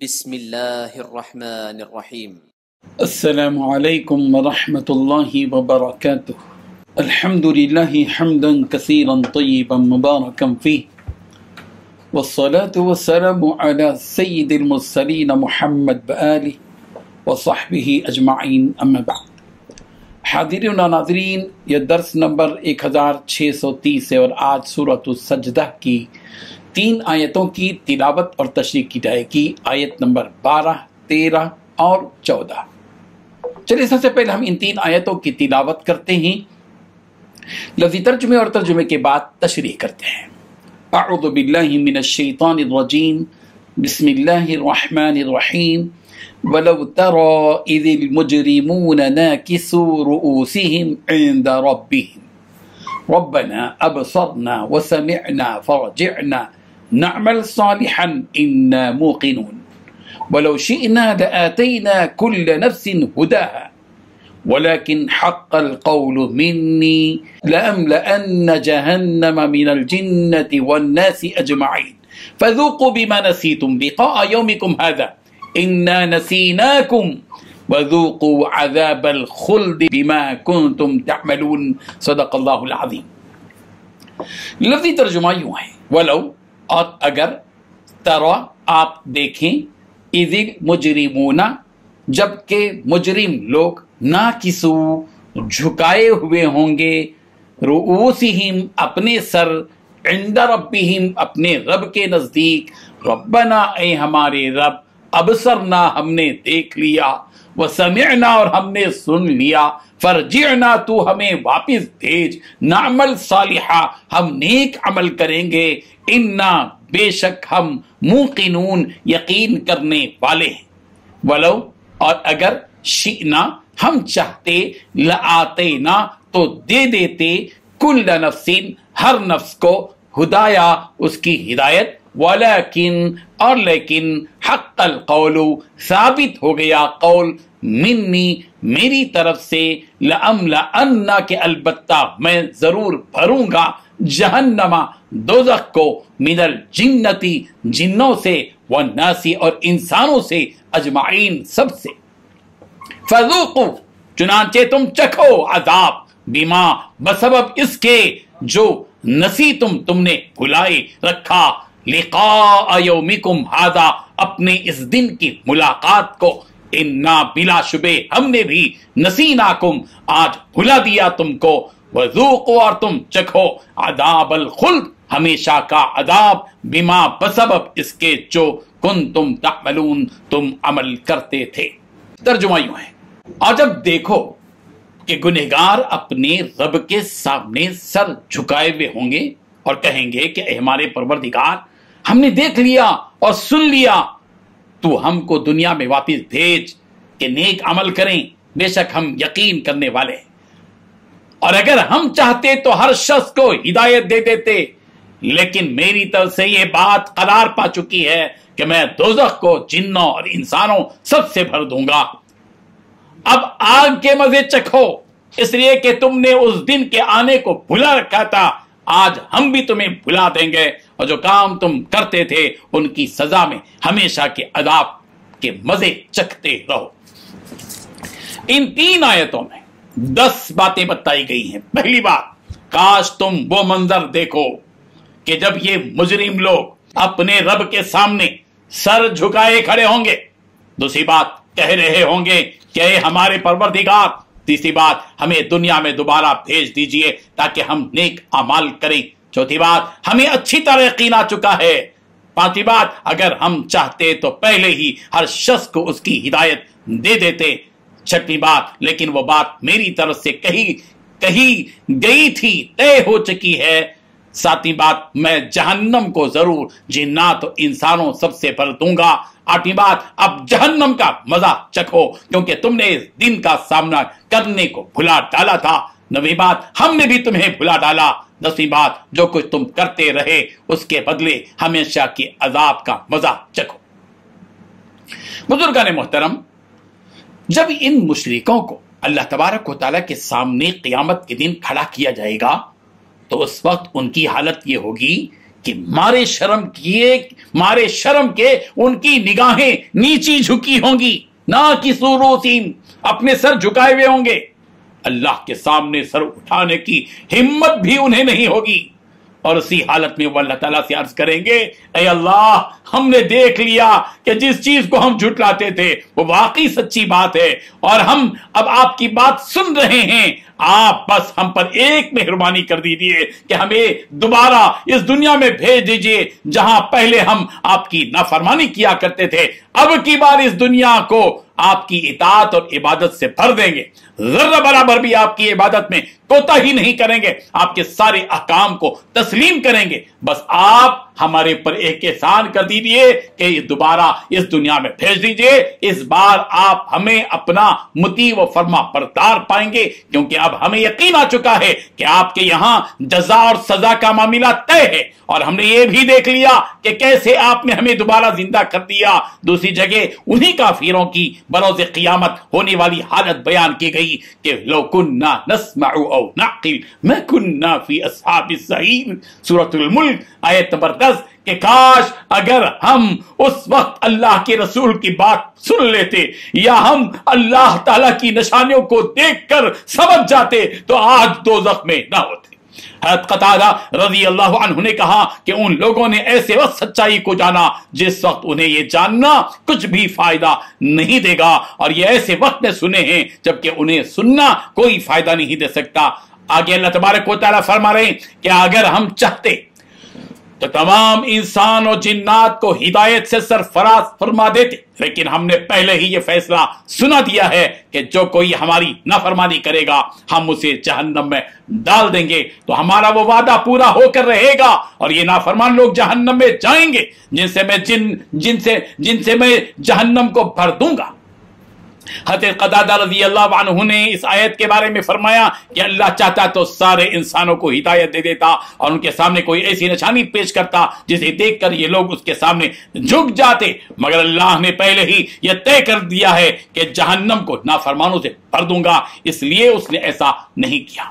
بسم الله الرحمن الرحيم. السلام عليكم ورحمة الله وبركاته. الحمد لله حمدا كثيرا طيبا مباركا فيه، والصلاة والسلام على سيد المرسلين محمد وآله وصحبه أجمعين، أما بعد. حاضرین و ناظرین، یہ درس نمبر 1630 ہے اور آج سورۃ السجدہ کی 3 آیتوں کی تلاوت اور تشریح کی جائے گی، آیت نمبر 12، 13 اور 14۔ چلیے سب سے پہلے ہم ان 3 آیتوں کی تلاوت کرتے ہیں، لفظی ترجمے اور ترجمے کے بعد تشریح کرتے ہیں۔ اعوذ باللہ من الشیطان الرجیم، بسم اللہ الرحمن الرحیم۔ وَلَوْ تَرَى إِذِ الْمُجْرِمُونَ نَاكِسُوا رُؤُوسِهِمْ عِنْدَ رَبِّهِمْ رَبَّنَا أَبْصَرْنَا وَسَمِعْنَا فَارْجِعْنَا نَعْمَلْ صَالِحًا إِنَّا مُوقِنُونَ وَلَوْ شِئْنَا لَآتَيْنَا كُلَّ نَفْسٍ هُدَاهَا وَلَكِنْ حَقَّ الْقَوْلُ مِنِّي لَأَمْلَأَنَّ جَهَنَّمَ مِنَ الْجِنَّةِ وَالنَّاسِ أَجْمَعِينَ فَذُوقُوا بِمَا نَسِيتُمْ لِقَاءَ يَوْمِكُمْ هَذَا إِنَّا نَسِينَاكُمْ وَذُوقُوا عَذَابَ الْخُلْدِ بِمَا كُنْتُمْ تَعْمَلُونَ صدق اللہ العظیم۔ لفظی ترجمہ یوں ہے، ولو اور اگر، ترا آپ دیکھیں، اذ المجرمون جبکہ مجرم لوگ، ناکسو جھکائے ہوئے ہوں گے، رؤوسہم اپنے سر، عند ربہم اپنے رب کے نزدیک، ربنا اے ہمارے رب، ابصرنا ہم نے دیکھ لیا، وسمعنا اور ہم نے سن لیا، فرجعنا تو ہمیں واپس بھیج، نعمل صالحا ہم نیک عمل کریں گے، انا بے شک ہم موقنون یقین کرنے والے ہیں۔ ولو اور اگر، شئنا ہم چاہتے، لآتینا تو دے دیتے، کل نفس ہر نفس کو، ہدایا اس کی ہدایت، ولیکن اور لیکن، حق القول ثابت ہو گیا قول، منی میری طرف سے، لأملأن کہ البتہ میں ضرور بھروں گا، جہنم دوزخ کو، من الجنتی جنوں سے، والناس اور انسانوں سے، اجمعین سب سے۔ فذوقوا چنانچہ تم چکھو عذاب، بما بسبب اس کے جو نسیتم تم نے بھلائے رکھا، لقاء یومکم ھذا اپنے اس دن کی ملاقات کو، انا بلا شبہ ہم نے بھی، نسیناکم آج بھلا دیا تم کو، وذوقوا اور تم چکھو، عذاب الخلد ہمیشہ کا عذاب، بما بسبب اس کے جو کنتم تعملون تم عمل کرتے تھے۔ ترجمہ یوں ہے، اور جب دیکھو کہ گنہگار اپنے رب کے سامنے سر جھکائے ہوئے ہوں گے اور کہیں گے کہ اے ہمارے پروردگار، ہم نے دیکھ لیا اور سن لیا، تو ہم کو دنیا میں واپس بھیج کہ نیک عمل کریں، بے شک ہم یقین کرنے والے ہیں۔ اور اگر ہم چاہتے تو ہر شخص کو ہدایت دے دیتے، لیکن میری طرف سے یہ بات قرار پا چکی ہے کہ میں دوزخ کو جنوں اور انسانوں سب سے بھر دوں گا۔ اب آگ کے مزے چکھو، اس لیے کہ تم نے اس دن کے آنے کو بھلا رکھا تھا، آج ہم بھی تمہیں بھلا دیں گے، اور جو کام تم کرتے تھے ان کی سزا میں ہمیشہ کے عذاب کے مزے چکھتے رہو۔ ان 3 آیتوں میں 10 باتیں بتائی گئی ہیں۔ پہلی بات، کاش تم وہ منظر دیکھو کہ جب یہ مجرم لوگ اپنے رب کے سامنے سر جھکائے کھڑے ہوں گے۔ دوسری بات، کہہ رہے ہوں گے کہ اے ہمارے پروردگار۔ تیسری بات، ہمیں دنیا میں دوبارہ بھیج دیجئے تاکہ ہم نیک اعمال کریں۔ چوتھی بات، ہمیں اچھی طرح یقین آ چکا ہے۔ پانچویں بات، اگر ہم چاہتے تو پہلے ہی ہر شخص کو اس کی ہدایت دے دیتے۔ چھٹویں بات، لیکن وہ بات میری طرف سے کہی گئی تھی، طے ہو چکی ہے۔ ساتویں بات، میں جہنم کو ضرور جنات و انسانوں سب سے بھر دوں گا۔ آٹھویں بات، اب جہنم کا مزہ چکھو کیونکہ تم نے اس دن کا سامنا کرنے کو بھلا ڈالا تھا۔ نویں بات، ہم نے بھی تمہیں بھلا ڈالا۔ 10ویں بات، جو کچھ تم کرتے رہے اس کے بدلے ہمیشہ کے عذاب کا مزہ چکھو۔ بزرگان محترم، جب ان مشرکوں کو اللہ تبارک و تعالیٰ کے سامنے قیامت کے دن کھڑا کیا جائے گا تو اس وقت ان کی حالت یہ ہوگی کہ مارے شرم کیے مارے شرم کے ان کی نگاہیں نیچی جھکی ہوں گی، نہ کی رؤوسہم، اپنے سر جھکائے ہوئے ہوں گے، اللہ کے سامنے سر اٹھانے کی ہمت بھی انہیں نہیں ہوگی، اور اسی حالت میں وہ اللہ تعالیٰ سے عرض کریں گے اے اللہ ہم نے دیکھ لیا کہ جس چیز کو ہم جھٹلاتے تھے وہ واقعی سچی بات ہے، اور ہم اب آپ کی بات سن رہے ہیں، آپ بس ہم پر ایک مہربانی کر دیجیے کہ ہمیں دوبارہ اس دنیا میں بھیج دیجیے جہاں پہلے ہم آپ کی نافرمانی کیا کرتے تھے، اب کی بار اس دنیا کو آپ کی اطاعت اور عبادت سے بھر دیں گے، ذرہ برابر بھی آپ کی عبادت میں کوتاہی نہیں کریں گے، آپ کے سارے احکام کو تسلیم کریں گے، بس آپ ہمارے پر ایک احسان کر دیجیے کہ دوبارہ اس دنیا میں بھیج دیجیے، اس بار آپ ہمیں اپنا مطیع و فرما بردار پائیں گے، کیونکہ اب ہمیں یقین آ چکا ہے کہ آپ کے یہاں جزا اور سزا کا معاملہ طے ہے، اور ہم نے یہ بھی دیکھ لیا کہ کیسے آپ نے ہمیں دوبارہ زندہ کر دیا۔ دوسری جگہ انہی کافروں کی بروز قیامت ہونے والی حالت بیان کی گئی کہ لو کننا نسمع او نعقل ما کننا فی اصحاب السعیر، سورۃ الملک آیت نمبر 10، کہ کاش اگر ہم اس وقت اللہ کے رسول کی بات سن لیتے یا ہم اللہ تعالیٰ کی نشانیوں کو دیکھ کر سمجھ جاتے تو آج دوزخ میں نہ ہوتے۔ حضرت قتادہ رضی اللہ عنہ نے کہا کہ ان لوگوں نے ایسے وقت سچائی کو جانا جس وقت انہیں یہ جاننا کچھ بھی فائدہ نہیں دے گا، اور یہ ایسے وقت میں سنے ہیں جبکہ انہیں سننا کوئی فائدہ نہیں دے سکتا۔ آگے اللہ تبارک و تعالیٰ فرما رہے ہیں کہ اگر ہم چاہتے تو تمام انسان اور جنات کو ہدایت سے سرفراز فرما دیتے، لیکن ہم نے پہلے ہی یہ فیصلہ سنا دیا ہے کہ جو کوئی ہماری نافرمانی کرے گا ہم اسے جہنم میں ڈال دیں گے، تو ہمارا وہ وعدہ پورا ہو کر رہے گا، اور یہ نافرمان لوگ جہنم میں جائیں گے جن سے میں جہنم کو بھر دوں گا۔ حضرت قتادہ رضی اللہ عنہ نے اس آیت کے بارے میں فرمایا کہ اللہ چاہتا تو سارے انسانوں کو ہدایت دے دیتا اور ان کے سامنے کوئی ایسی نشانی پیش کرتا جسے دیکھ کر یہ لوگ اس کے سامنے جھک جاتے، مگر اللہ نے پہلے ہی یہ طے کر دیا ہے کہ جہنم کو نافرمانوں سے بھر دوں گا، اس لیے اس نے ایسا نہیں کیا۔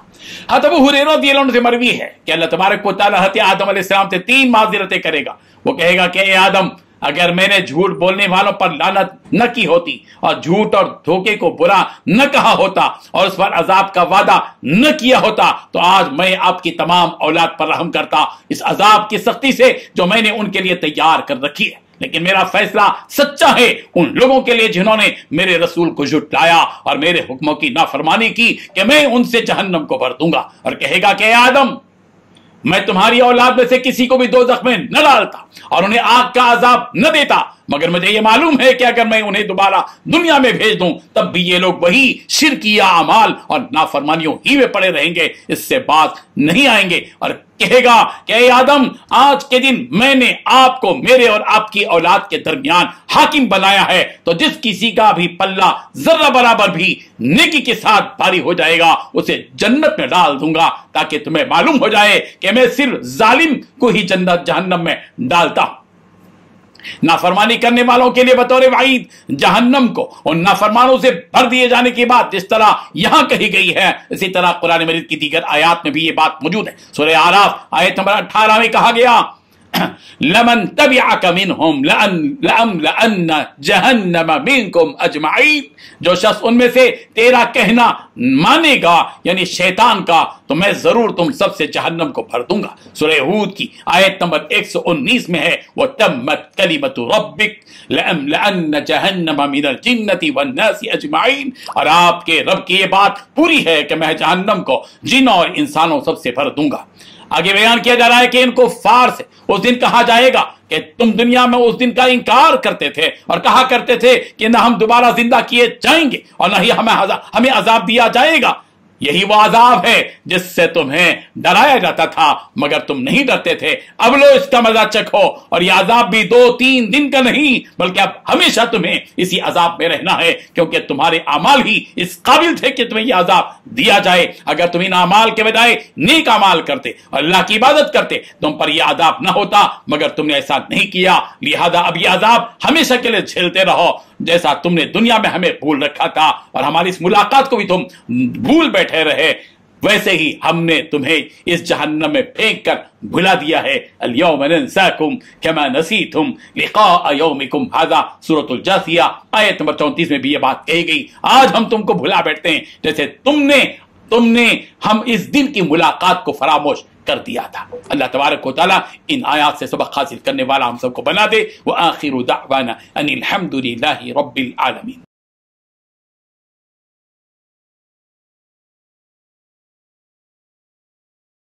حضرت ابو ہریرہ رضی اللہ عنہ سے مروی ہے کہ اللہ تبارک و تعالیٰ حضرت آدم علیہ السلام سے 3 معذرتیں کرے گا۔ وہ کہے گا کہ اے آدم، اگر میں نے جھوٹ بولنے والوں پر لعنت نہ کی ہوتی اور جھوٹ اور دھوکے کو برا نہ کہا ہوتا اور اس پر عذاب کا وعدہ نہ کیا ہوتا تو آج میں آپ کی تمام اولاد پر رحم کرتا اس عذاب کی سختی سے جو میں نے ان کے لیے تیار کر رکھی ہے، لیکن میرا فیصلہ سچا ہے ان لوگوں کے لیے جنہوں نے میرے رسول کو جھٹلایا اور میرے حکموں کی نافرمانی کی کہ میں ان سے جہنم کو بھر دوں گا، اور کہے گا کہ اے آدم، میں تمہاری اولاد میں سے کسی کو بھی دوزخ میں نہ ڈالتا اور انہیں آگ کا عذاب نہ دیتا، مگر مجھے یہ معلوم ہے کہ اگر میں انہیں دوبارہ دنیا میں بھیج دوں تب بھی یہ لوگ وہی شرکیہ اعمال اور نافرمانیوں ہی میں پڑے رہیں گے، اس سے باز نہیں آئیں گے۔ اور کہے گا کہ اے آدم، آج کے دن میں نے آپ کو میرے اور آپ کی اولاد کے درمیان حاکم بنایا ہے، تو جس کسی کا بھی پلہ ذرہ برابر بھی نیکی کے ساتھ بھاری ہو جائے گا اسے جنت میں ڈال دوں گا، تاکہ تمہیں معلوم ہو جائے کہ میں صرف ظالم کو ہی جہنم میں ڈالتا ہوں۔ نافرمانی کرنے والوں کے لیے بطور وعید جہنم کو ان نافرمانوں سے بھر دیے جانے کی بات جس طرح یہاں کہی گئی ہے، اسی طرح قرآن مجید کی دیگر آیات میں بھی یہ بات موجود ہے۔ سورہ اعراف آیت نمبر 18 میں کہا گیا لمن تبعک منہم لأملأن جہنم منکم اجمعین، جو شخص ان میں سے تیرا کہنا مانے گا یعنی شیطان کا تو میں ضرور تم سب سے جہنم کو بھر دوں گا۔ سورہ ہود کی آیت نمبر 119 میں ہے وَتَمَّتْ كَلِمَةُ رَبِّكَ لَأَمْلَأَنَّ جَهَنَّمَ مِنَ الْجِنَّةِ وَالنَّاسِ أَجْمَعِينَ، اور آپ کے رب کی یہ بات پوری ہے کہ میں جہنم کو جنوں اور انسانوں سب سے بھر دوں گا۔ آگے بیان کیا جا رہا ہے کہ ان کو فارس اس دن کہا جائے گا کہ تم دنیا میں اس دن کا انکار کرتے تھے اور کہا کرتے تھے کہ نہ ہم دوبارہ زندہ کیے جائیں گے اور نہ ہی ہمیں عذاب دیا جائے گا، یہی وہ عذاب ہے جس سے تمہیں ڈرایا جاتا تھا مگر تم نہیں ڈرتے تھے، اب لو اس کا مزہ چکھو، اور یہ عذاب بھی 2-3 دن کا نہیں بلکہ اب ہمیشہ تمہیں اسی عذاب میں رہنا ہے، کیونکہ تمہارے اعمال ہی اس قابل تھے کہ تمہیں یہ عذاب دیا جائے۔ اگر تم ان اعمال کے بجائے نیک اعمال کرتے اور اللہ کی عبادت کرتے تم پر یہ عذاب نہ ہوتا، مگر تم نے ایسا نہیں کیا، لہذا اب یہ عذاب ہمیشہ کے لیے جھیلتے رہو جیسا تم نے دنیا میں ہمیں بھول رکھا تھا اور ہماری اس ملاقات کو بھی تم بھول بیٹھے رہے۔ ویسے ہی ہم نے تمہیں اس جہنم میں پھینک کر بھلا دیا ہے. الیوم ننساکم کما نسیتم لقاء یومکم ھذا، سورۃ الجاثیہ آیت نمبر 34 میں بھی یہ بات کہی گئی. آج ہم تم کو بھلا بیٹھتے ہیں جیسے تم نے ہم اس دن کی ملاقات کو فراموش کر دیا تھا. اللہ تبارک و تعالیٰ ان آیات سے سبق حاصل کرنے والا ہم سب کو بنا دے. وآخر دعوانا ان الحمد للہ رب العالمین.